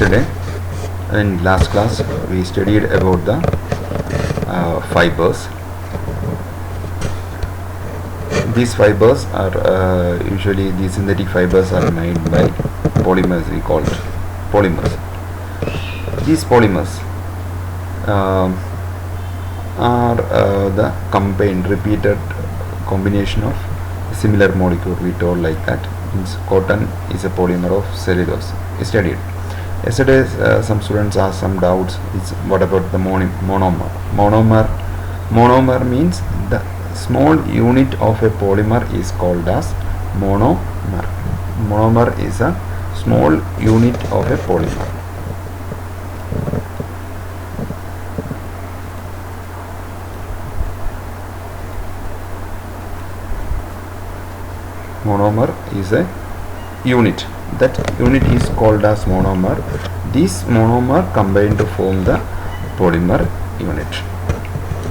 Yesterday in last class we studied about the fibers. These fibers are usually the synthetic fibers are made by polymers, we call it polymers. These polymers are the combined repeated combination of similar molecule, we told like that. Means cotton is a polymer of cellulose. We studied yesterday. Some students asked some doubts. What about the monomer? Monomer means the small unit of a polymer is called as monomer. Monomer is a small unit of a polymer. Monomer is a unit. That unit is called as monomer. This monomer combine to form the polymer unit.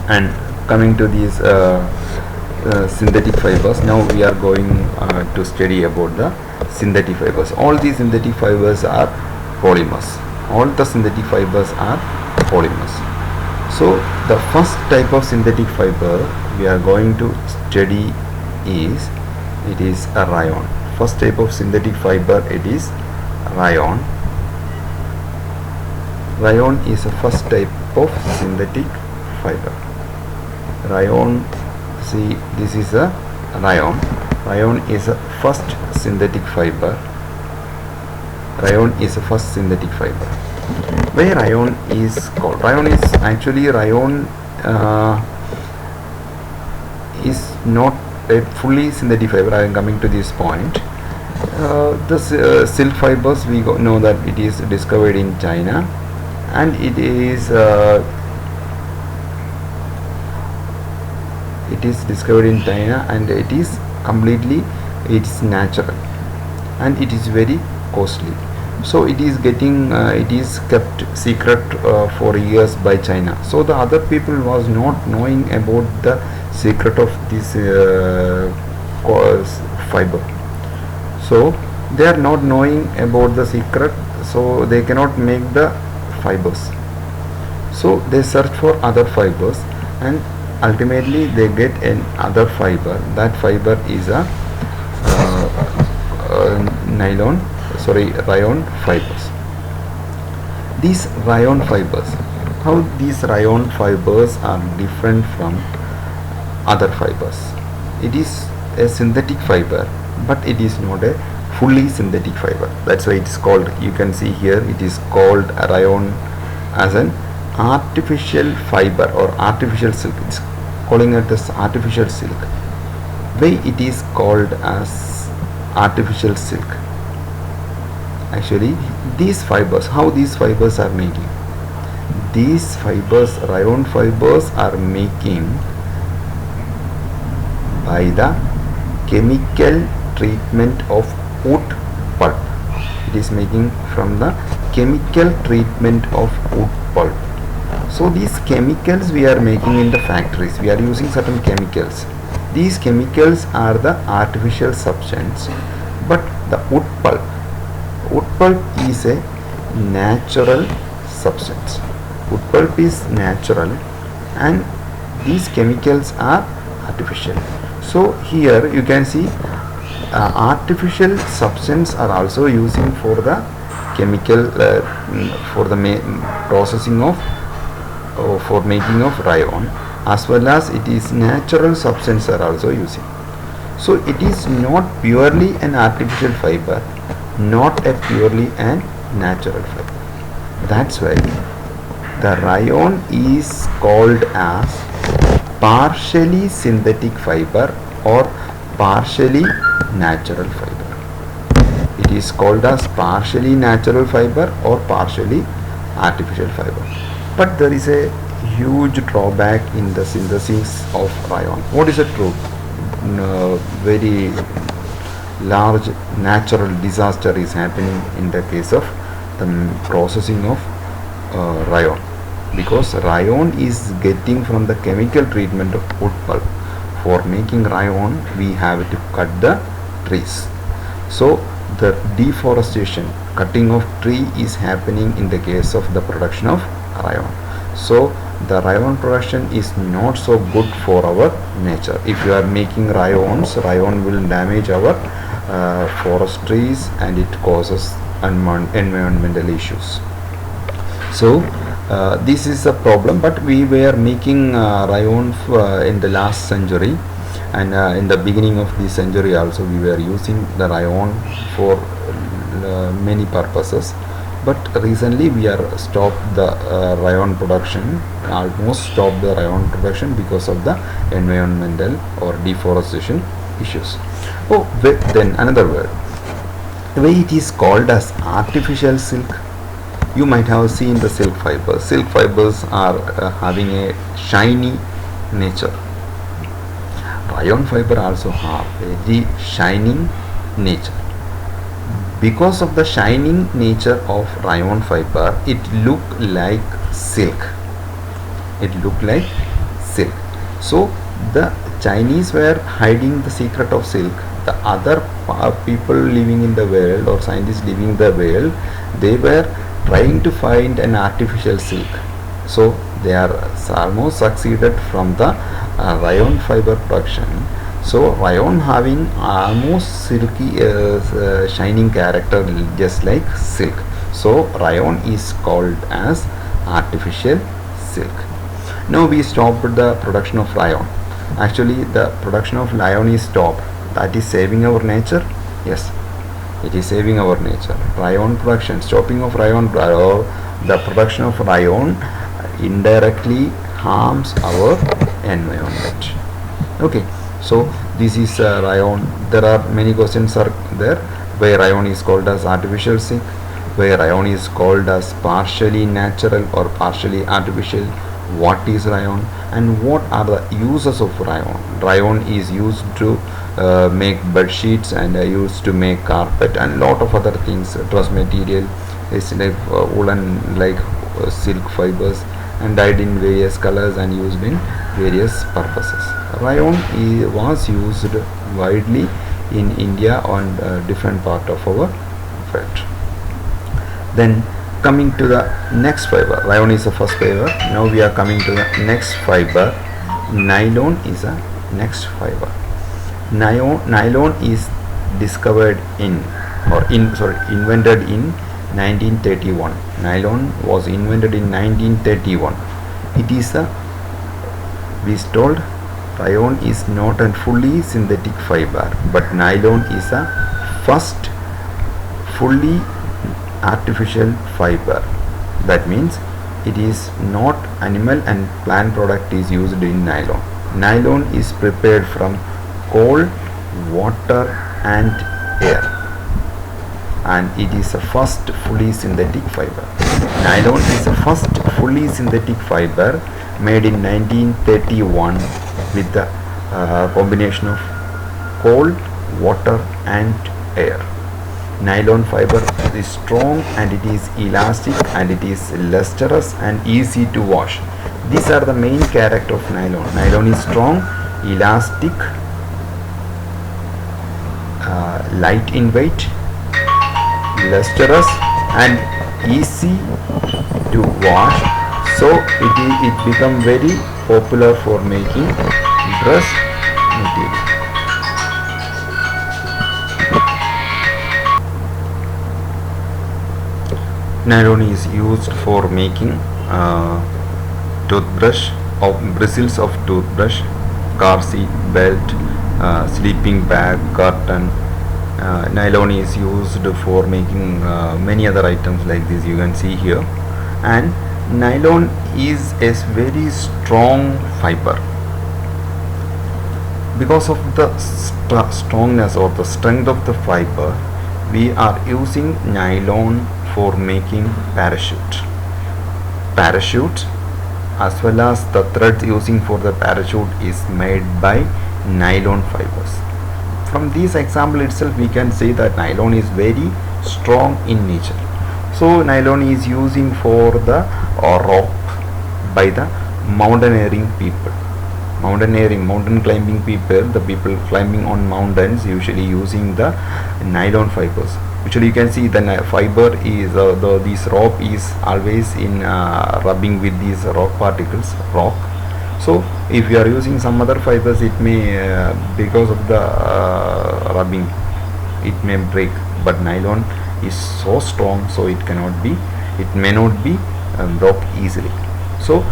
And coming to these synthetic fibers, now we are going to study about the synthetic fibers. All these synthetic fibers are polymers. All the synthetic fibers are polymers. So the first type of synthetic fiber we are going to study is a rayon. First type of synthetic fiber, it is rayon. Rayon is the first type of synthetic fiber. Rayon, see, this is a rayon. Rayon is a first synthetic fiber. Rayon is the first synthetic fiber. Why rayon is called? Rayon is actually is not a fully synthetic fiber. I am coming to this point. The silk fibers, we know that it is discovered in China, and it is discovered in China, and it is completely, it is natural, and it is very costly. So it is getting it is kept secret for years by China. So the other people was not knowing about the secret of this fiber. So they are not knowing about the secret, so they cannot make the fibers. So they search for other fibers, and ultimately they get another fiber. That fiber is a rayon fibers. These rayon fibers, how these rayon fibers are different from other fibers? It is a synthetic fiber, but it is not a fully synthetic fiber. That's why it is called, you can see here, it is called a rayon as an artificial fiber or artificial silk. It's calling it as artificial silk. Why it is called as artificial silk? Actually, these fibers, how these fibers are making? These fibers, rayon fibers, are making by the chemical treatment of wood pulp. It is making from the chemical treatment of wood pulp. So these chemicals we are making in the factories, we are using certain chemicals. These chemicals are the artificial substance, but the wood pulp is a natural substance. Wood pulp is natural, and these chemicals are artificial. So here you can see artificial substance are also using for the chemical for the processing of for making of rayon, as well as it is natural substance are also using. So it is not purely an artificial fiber, not a purely an natural fiber. That's why the rayon is called as partially synthetic fiber or partially natural fiber. It is called as partially natural fiber or partially artificial fiber. But there is a huge drawback in the synthesis of rayon. What is the truth? Very large natural disaster is happening in the case of the processing of rayon, because rayon is getting from the chemical treatment of wood pulp. For making rayon, we have to cut the trees. So the deforestation, cutting of tree is happening in the case of the production of rayon. So the rayon production is not so good for our nature. If you are making rayons, rayon will damage our forest trees and it causes environmental issues. So this is a problem, but we were making rayon in the last century, and in the beginning of this century also we were using the rayon for many purposes. But recently we are stopped the rayon production, almost stopped the rayon production because of the environmental or deforestation issues. Oh, then another word, the way it is called as artificial silk. You might have seen the silk fibers. Silk fibers are having a shiny nature. Rayon fiber also have very shining nature. Because of the shining nature of rayon fiber, it look like silk. It look like silk. So the Chinese were hiding the secret of silk. The other people living in the world or scientists living in the world, they were trying to find an artificial silk. So they are almost succeeded from the rayon fiber production. So rayon having almost silky shining character just like silk. So rayon is called as artificial silk. Now we stopped the production of rayon. Actually the production of rayon is stopped. That is saving our nature. Yes, it is saving our nature. Rayon production, stopping of rayon, or the production of rayon indirectly harms our environment. Okay, so this is rayon. There are many questions are there where rayon is called as artificial silk, where rayon is called as partially natural or partially artificial. What is rayon and what are the uses of rayon? Rayon is used to make bed sheets and used to make carpet and lot of other things. Dress material is like woolen, like silk fibers, and dyed in various colors and used in various purposes. Rayon was used widely in India on different part of our world. Then coming to the next fiber, rayon is the first fiber. Now we are coming to the next fiber. Nylon is a next fiber. Nylon is discovered invented in 1931. Nylon was invented in 1931. It is a, we told, rayon is not a fully synthetic fiber, but nylon is a first fully artificial fiber. That means it is not animal and plant product is used in nylon. Nylon is prepared from coal, water and air, and it is the first fully synthetic fiber. Nylon is the first fully synthetic fiber made in 1931 with the combination of coal, water and air. Nylon fiber is strong and it is elastic and it is lustrous and easy to wash. These are the main character of nylon. Nylon is strong, elastic, light in weight, lustrous and easy to wash. So it become very popular for making dress material. Nylon is used for making toothbrush, bristles of toothbrush, car seat belt, sleeping bag, curtain. Nylon is used for making many other items like this you can see here. And nylon is a very strong fiber. Because of the strongness or the strength of the fiber, we are using nylon for making parachute. As well as the thread using for the parachute is made by nylon fibers. From this example itself we can say that nylon is very strong in nature. So nylon is using for the rope by the mountaineering people. mountaineering, mountain climbing people, the people climbing on mountains usually using the nylon fibers. Actually you can see the fiber is this rope is always in rubbing with these rock particles, rock. So if you are using some other fibers, it may because of the rubbing it may break, but nylon is so strong, so it may not be broke easily. So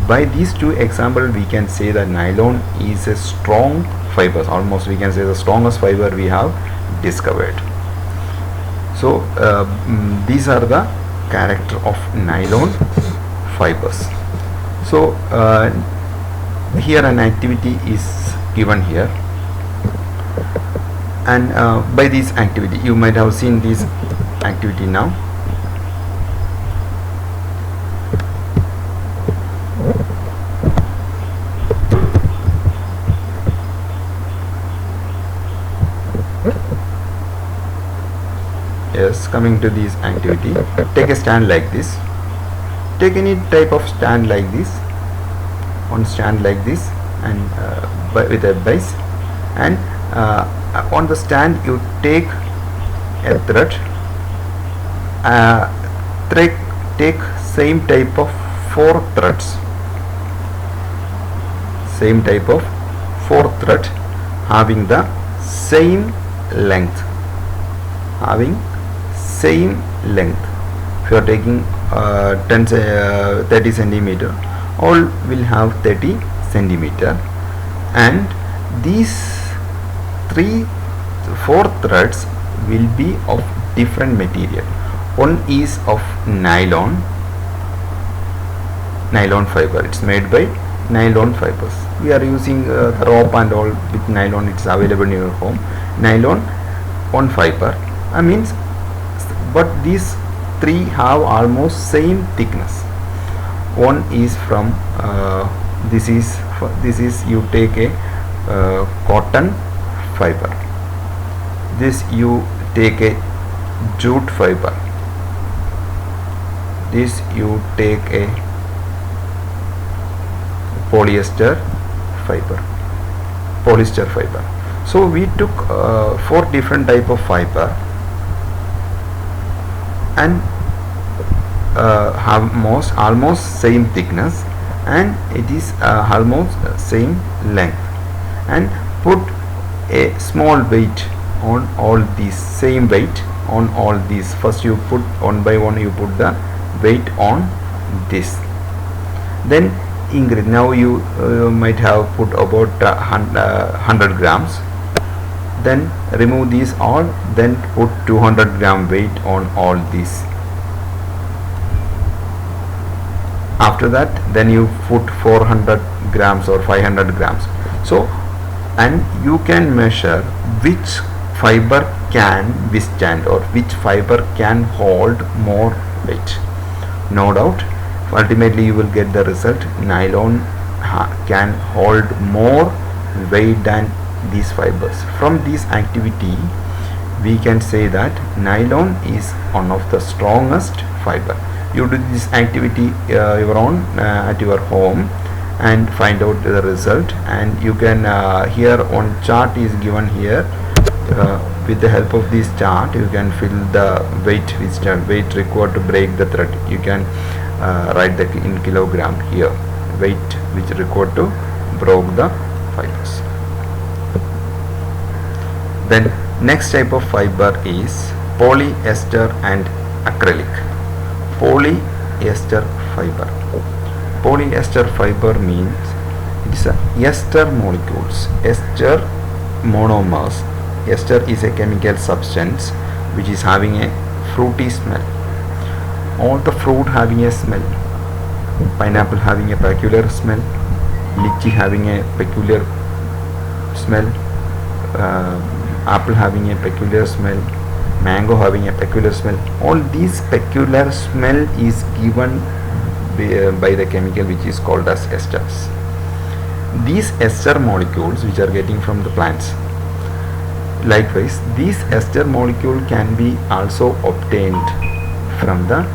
by these two examples we can say that nylon is a strong fiber, almost we can say the strongest fiber we have discovered. So these are the character of nylon fibers. So here an activity is given here, and by this activity you might have seen this activity now. Yes, coming to this activity, take a stand like this, take any type of stand like this, on stand like this, and with a base, and on the stand you take a thread, take same type of 4 threads, same type of 4 thread having the same length, if you are taking 30 centimeter, all will have 30 centimeter, and these 4 threads will be of different material. One is of nylon fiber, it's made by nylon fibers. We are using the rope and all with nylon, it's available in your home. Nylon one fiber, means, but these 3 have almost same thickness. One is from this is you take a cotton fiber, this you take a jute fiber, this you take a polyester fiber. So we took 4 different type of fiber and have almost same thickness, and it is almost same length, and put a small weight on all these, same weight on all these. First you put one by one, you put the weight on this, then increase. Now you might have put about 100 grams, then remove these all, then put 200 gram weight on all these. After that, then you put 400 grams or 500 grams. So, and you can measure which fiber can withstand or which fiber can hold more weight. No doubt, ultimately you will get the result, nylon can hold more weight than these fibers. From this activity we can say that nylon is one of the strongest fiber. You do this activity your own at your home and find out the result, and you can here one chart is given here. With the help of this chart you can fill the weight required to break the thread. You can write that in kilogram here, weight which required to break the fibers. Then next type of fiber is polyester and acrylic. Polyester fiber means it is a ester molecules, ester monomers. Ester is a chemical substance which is having a fruity smell. All the fruit having a smell. Pineapple having a peculiar smell, lychee having a peculiar smell, apple having a peculiar smell, mango having a peculiar smell. All these peculiar smell is given by the chemical which is called as esters. These ester molecules which are getting from the plants. Likewise, these ester molecule can be also obtained from the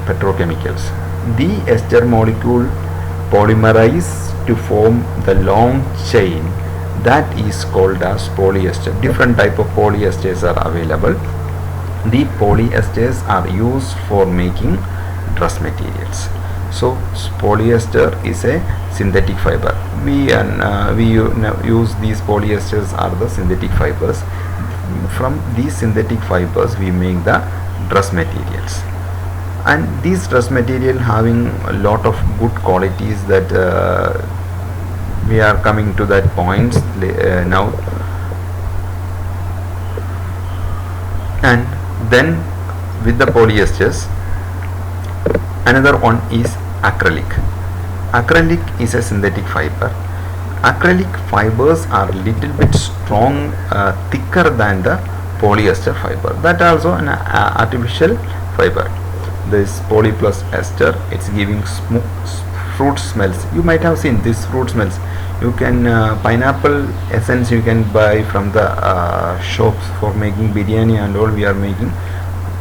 petrochemicals. The ester molecule polymerize to form the long chain that is called as polyester. Different type of polyesters are available. The polyesters are used for making dress materials. So polyester is a synthetic fiber. We use these polyesters are the synthetic fibers. From these synthetic fibers we make the dress materials, and these dress material having a lot of good qualities that we are coming to that points now. And then with the polyesters, another one is acrylic. Acrylic is a synthetic fiber. Acrylic fibers are little bit strong, thicker than the polyester fiber. That also an artificial fiber. This poly plus ester, it's giving fruit smells. You might have seen this fruit smells. You can pineapple essence you can buy from the shops for making biryani and all. We are making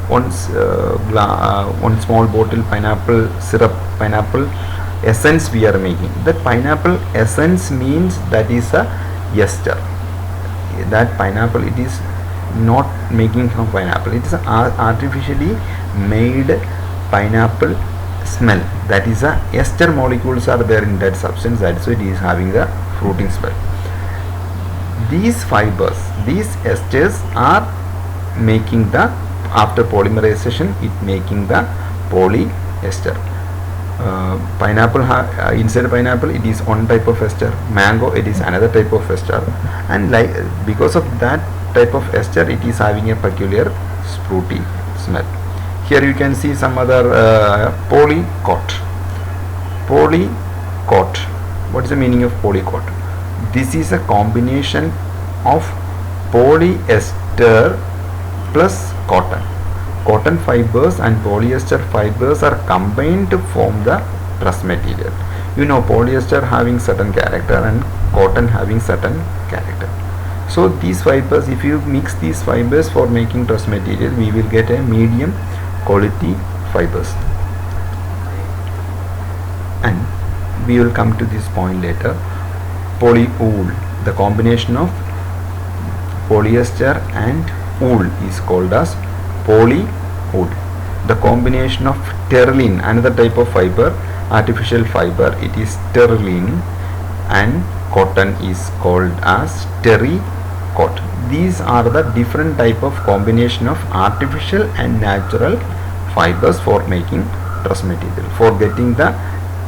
one small bottle pineapple syrup, pineapple essence we are making. That pineapple essence means that is a ester. That pineapple, it is not making from pineapple, it is artificially made pineapple smell. That is a ester molecules are there in that substance, that's why it is having the fruiting smell. These fibers, these esters are making the, after polymerization it making the polyester. Pineapple inside pineapple it is one type of ester, mango it is another type of ester, and like because of that type of ester it is having a peculiar fruity smell. Here you can see some other polycot. Polycot, what is the meaning of polycot? This is a combination of polyester plus cotton. Cotton fibers and polyester fibers are combined to form the dress material. You know, polyester having certain character and cotton having certain character. So these fibers, if you mix these fibers for making dress material, we will get a medium quality fibers. And we will come to this point later. Polywool, the combination of polyester and wool is called as polywool. The combination of terylene, another type of fiber, artificial fiber, it is terylene, and cotton is called as terrycot. These are the different type of combination of artificial and natural fibers for making dress material, for getting the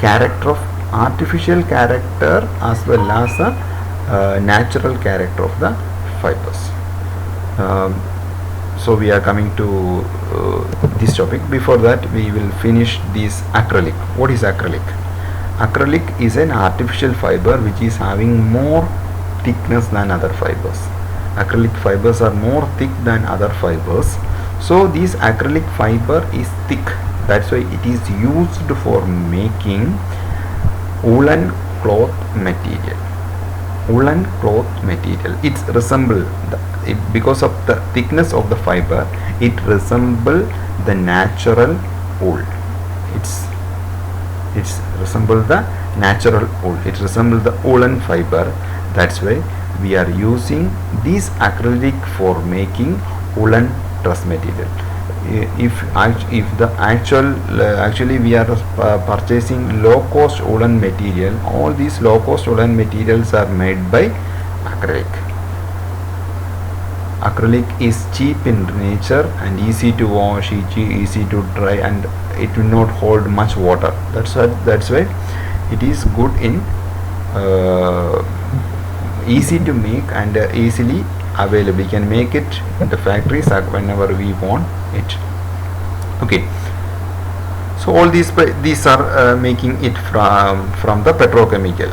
character of artificial character as well as the natural character of the fibers. So we are coming to this topic. Before that we will finish this acrylic. What is acrylic? Acrylic is an artificial fiber which is having more thickness than other fibers. Acrylic fibers are more thick than other fibers. So this acrylic fiber is thick. That's why it is used for making woolen cloth material. Woolen cloth material. It's resemble because of the thickness of the fiber. It resemble the natural wool. It's resemble the natural wool. It resemble the woolen fiber. That's why we are using this acrylic for making woolen dress material. If the actually we are purchasing low cost woolen material, all these low cost woolen materials are made by acrylic. Acrylic is cheap in nature and easy to wash, easy to dry, and it will not hold much water. That's why it is good in easy to make and easily available. We can make it in the factories whenever we want it. Okay, so all these are making it from the petrochemical.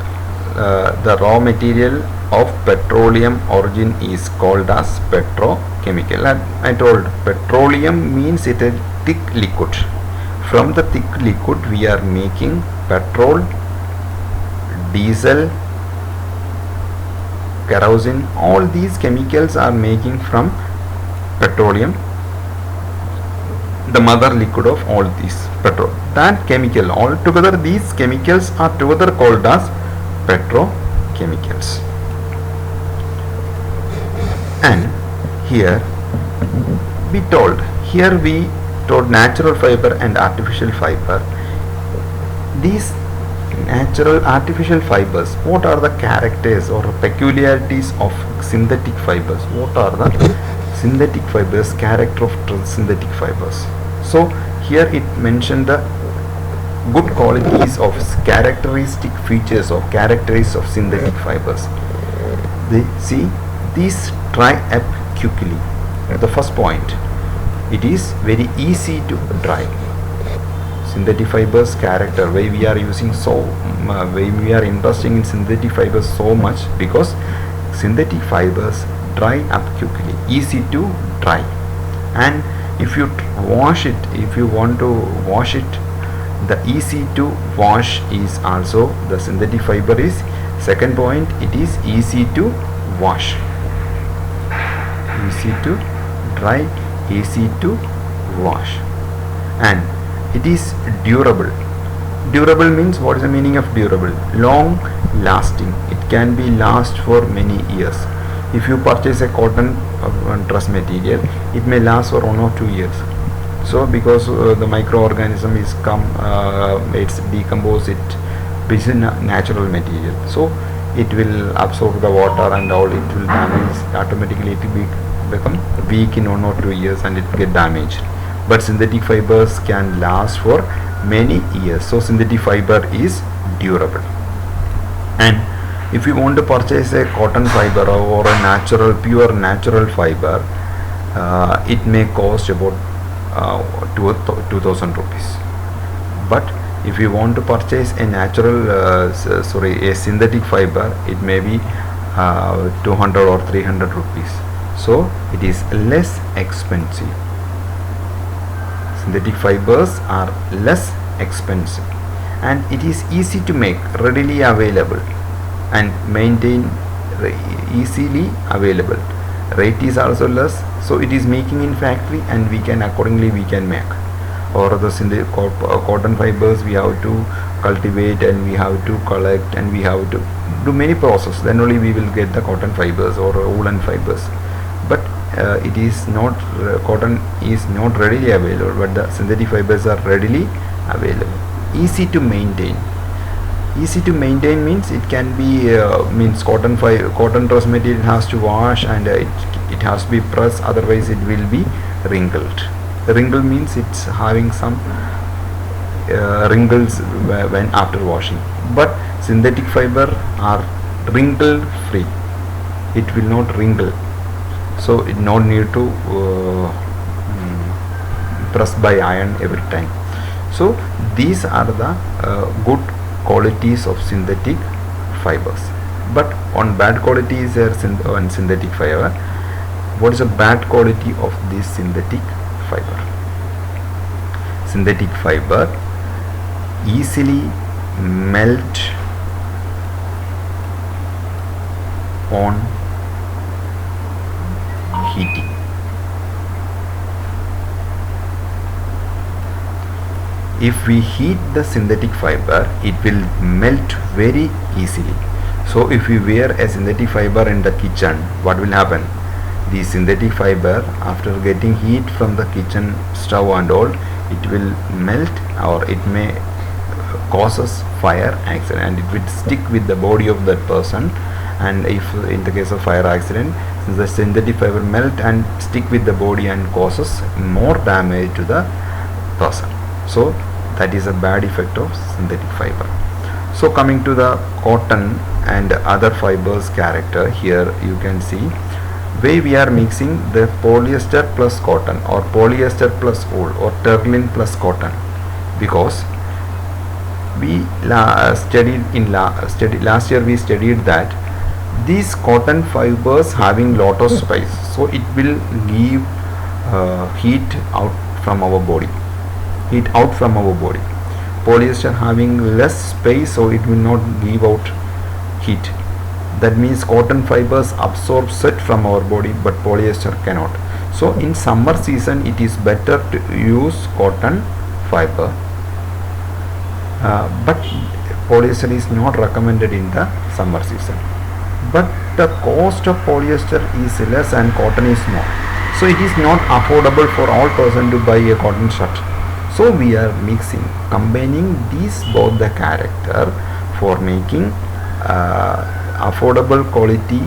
The raw material of petroleum origin is called as petrochemical. I told petroleum means it is thick liquid. From the thick liquid we are making petrol, diesel, kerosene. All these chemicals are making from petroleum. the mother liquid of all these petrol. That chemical, altogether these chemicals are together called as petrochemicals. And here we told natural fiber and artificial fiber. These natural artificial fibers, what are the characters or peculiarities of synthetic fibers? What are the synthetic fibers, character of synthetic fibers? So here it mentioned the good qualities of characteristic features or characteristics of synthetic fibers. They see these dry up quickly. The first point, it is very easy to dry. Synthetic fibers character, why we are using why we are investing in synthetic fibers so much, because synthetic fibers dry up quickly, easy to dry. And if you wash it, if you want to wash it, the easy to wash is also the synthetic fiber is second point. It is easy to wash, easy to dry, easy to wash, and it is durable. Durable means, what is the meaning of durable? Long lasting. It can be last for many years. If you purchase a cotton dress material, it may last for 1 or 2 years. So because the microorganism is it's decompose it, which is a natural material, so it will absorb the water and all, it will damage automatically, it will become weak in 1 or 2 years and it get damaged. But synthetic fibers can last for many years, so synthetic fiber is durable. And if you want to purchase a cotton fiber or a pure natural fiber, it may cost about 2000 rupees. But if you want to purchase a a synthetic fiber, it may be 200 or 300 rupees. So it is less expensive. Synthetic fibers are less expensive, and it is easy to make, readily available, and maintain easily available. Rate is also less, so it is making in factory, and we can accordingly we can make. Or the synthetic cotton fibers, we have to cultivate and we have to collect and we have to do many processes, then only we will get the cotton fibers or woolen fibers. But it is not, cotton is not readily available, but the synthetic fibers are readily available. Easy to maintain. Easy to maintain means it can be cotton dress material has to wash, and it has to be pressed, otherwise it will be wrinkled. Wrinkle means it's having some wrinkles when after washing. But synthetic fiber are wrinkle free. It will not wrinkle, so it not need to press by iron every time. So these are the good qualities of synthetic fibers. But on bad qualities there on synthetic fiber. What is a bad quality of this synthetic fiber? Synthetic fiber easily melt on heating. If we heat the synthetic fiber, it will melt very easily. So if we wear a synthetic fiber in the kitchen, what will happen? The synthetic fiber, after getting heat from the kitchen stove and all, it will melt, or it may causes fire accident, and it will stick with the body of that person. And if in the case of fire accident, the synthetic fiber melt and stick with the body and causes more damage to the person. So that is a bad effect of synthetic fiber. So coming to the cotton and other fibers character, here you can see where we are mixing the polyester plus cotton, or polyester plus wool, or terling plus cotton, because we last year we studied that these cotton fibers having lot of space, so it will give heat out from our body. Polyester having less space, so it will not give out heat. That means cotton fibers absorb sweat from our body, but polyester cannot. So in summer season it is better to use cotton fiber, but polyester is not recommended in the summer season. But the cost of polyester is less and cotton is more, so it is not affordable for all person to buy a cotton shirt. So we are combining these both the character for making affordable quality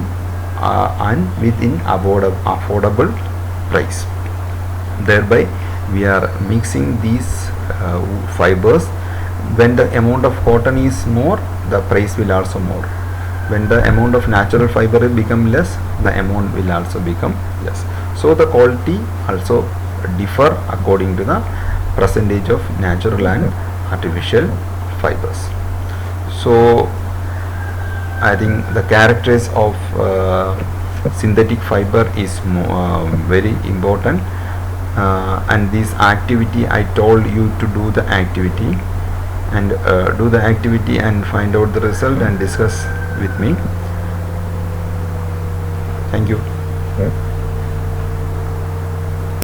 and within affordable price. Thereby we are mixing these fibers. When the amount of cotton is more, the price will also more. When the amount of natural fiber will become less, the amount will also become less. So the quality also differ according to the percentage of natural and artificial fibers. So I think the characters of synthetic fiber is very important, and this activity I told you to do the activity, and do the activity and find out the result and discuss with me. Thank you.